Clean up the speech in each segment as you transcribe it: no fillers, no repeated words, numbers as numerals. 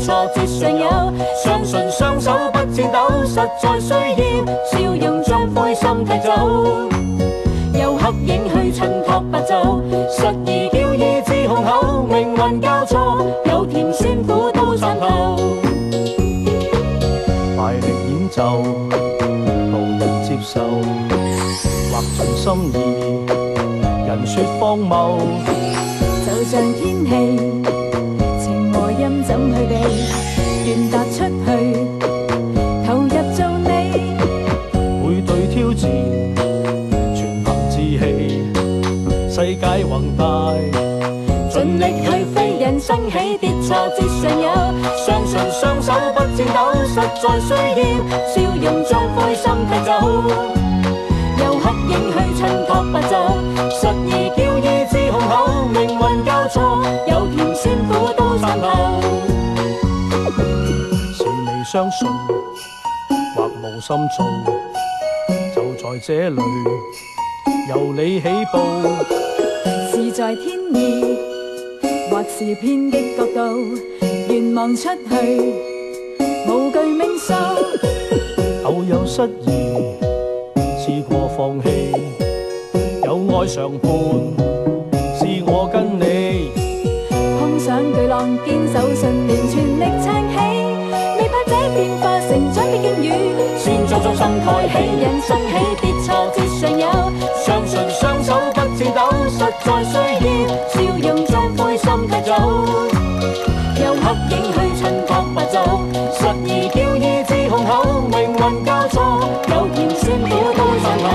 挫折常有，相信雙手不顫抖，實在需要笑容將灰心踢走。由黑影去襯托白晝，實而驕意志雄厚，命運交錯，有甜酸苦都參透。賣力演奏，無人接受，畫盡心意，人說荒謬。就像天氣，情和陰怎去避？願踏出去，投入做你。每對挑戰，全憑志氣。世界宏大，盡力去飛，人生起跌挫折常有，相信雙手不顫抖，實在需要笑容將灰心踢走。由黑影去襯托白晝，實而驕意志雄厚，命運交錯，有甜酸苦都參透。是未相信，或無心做，就在這裏由你起步。是在天意，或是偏激角度，願望出去，無懼命數。偶有失意，試過放棄，有愛常伴，是我跟你。碰上巨浪，堅守信念，全力撐起，未怕這變化成長的境遇，算作終生抬起。人生起跌挫折常有，相信雙手不顫抖，實在需要笑容將灰心踢走。由黑影去襯托白晝，實而驕意志雄厚，命運交錯，有甜酸苦都參透。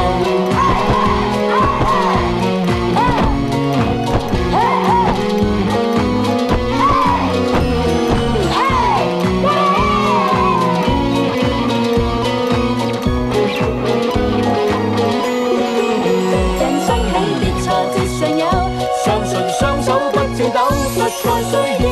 相信雙手不顫抖，實在需要